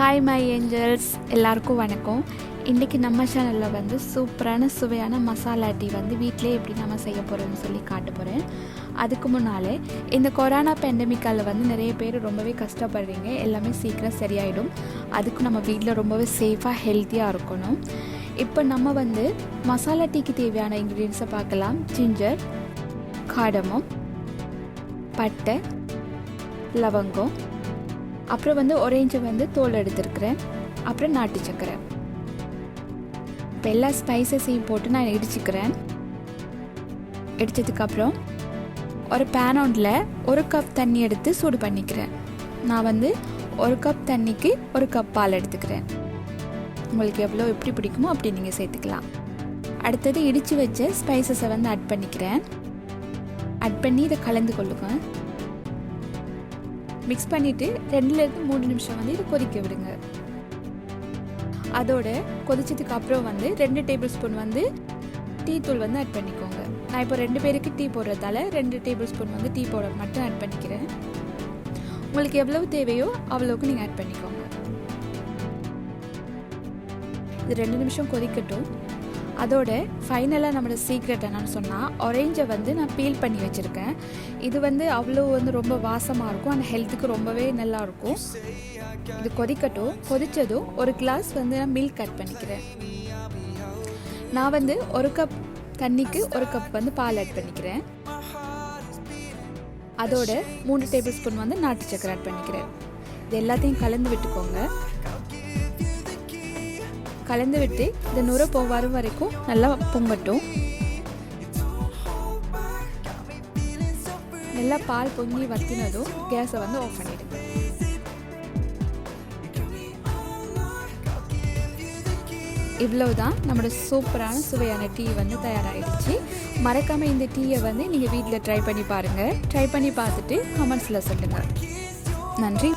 Hi my Angeles, எல்லாருக்கும் வணக்கம். இன்றைக்கி நம்ம சேனலில் வந்து சூப்பரான சுவையான மசாலா டீ வந்து வீட்டிலே எப்படி நம்ம செய்ய போகிறோம்னு சொல்லி காட்ட போகிறேன். அதுக்கு முன்னாலே இந்த கொரோனா பேண்டமிக்கால் வந்து நிறைய பேர் ரொம்பவே கஷ்டப்படுறீங்க. எல்லாமே சீக்கிரம் சரியாயிடும். அதுக்கு நம்ம வீட்டில் ரொம்பவே சேஃபாக ஹெல்த்தியாக இருக்கணும். இப்போ நம்ம வந்து மசாலா டீக்கு தேவையான இன்க்ரீடியன்ஸை பார்க்கலாம். ஜிஞ்சர், காடமம், பட்டை, லவங்கம், அப்புறம் வந்து ஒரேஞ்சு வந்து தோல் எடுத்துருக்கிறேன், அப்புறம் நாட்டு சக்கரை. இப்போ எல்லா ஸ்பைசஸையும் போட்டு நான் இடிச்சுக்கிறேன். இடித்ததுக்கப்புறம் ஒரு பேனோண்டில் 1 கப் தண்ணி எடுத்து சூடு பண்ணிக்கிறேன். நான் வந்து 1 கப் தண்ணிக்கு 1 கப் பால் எடுத்துக்கிறேன். உங்களுக்கு எவ்வளோ எப்படி பிடிக்குமோ அப்படி நீங்கள் சேர்த்துக்கலாம். அடுத்தது இடித்து வச்ச ஸ்பைசஸை வந்து ஆட் பண்ணிக்கிறேன். ஆட் பண்ணி இதை கலந்து கொள்ளுங்க. மிக்ஸ் பண்ணிவிட்டு 2-3 நிமிஷம் வந்து இதை கொதிக்க விடுங்க. அதோட கொதிச்சதுக்கு அப்புறம் வந்து 2 டேபிள் ஸ்பூன் வந்து டீ தூள் வந்து ஆட் பண்ணிக்கோங்க. நான் இப்போ 2 பேருக்கு டீ போடுறதால 2 டேபிள் ஸ்பூன் வந்து டீ பவுடர் மட்டும் ஆட் பண்ணிக்கிறேன். உங்களுக்கு எவ்வளவு தேவையோ அவ்வளோக்கு நீங்கள் ஆட் பண்ணிக்கோங்க. இது 2 நிமிஷம் கொதிக்கட்டும். அதோட ஃபைனலாக நம்மளோட சீக்ரெட் என்னன்னு சொன்னால், ஆரேஞ்சை வந்து நான் பீல் பண்ணி வச்சுருக்கேன். இது வந்து அவ்வளோ வந்து ரொம்ப வாசமாக இருக்கும், ஆனால் ஹெல்த்துக்கு ரொம்பவே நல்லாயிருக்கும். இது கொதிக்கட்டும். கொதித்ததும் 1 கிளாஸ் வந்து நான் மில்க் ஆட் பண்ணிக்கிறேன். நான் வந்து 1 கப் தண்ணிக்கு 1 கப் வந்து பால் ஆட் பண்ணிக்கிறேன். அதோட 3 டேபிள் ஸ்பூன் வந்து நாட்டு சக்கரை ஆட் பண்ணிக்கிறேன். இது எல்லாத்தையும் கலந்து விட்டுக்கோங்க. கலந்து விட்டு இந்த நுரை வரும் வரைக்கும் நல்லா பொங்கட்டும். நல்லா பால் பொங்கி வத்தினதும் கேஸை வந்து ஆஃப் பண்ணிடுங்க. இவ்வளவுதான் நம்மளோட சூப்பரான சுவையான டீ வந்து தயாராகிடுச்சு. மறக்காமல் இந்த டீயை வந்து நீங்கள் வீட்டில் ட்ரை பண்ணி பாருங்கள். ட்ரை பண்ணி பார்த்துட்டு கமெண்ட்ஸில் சொல்லுங்கள். நன்றி.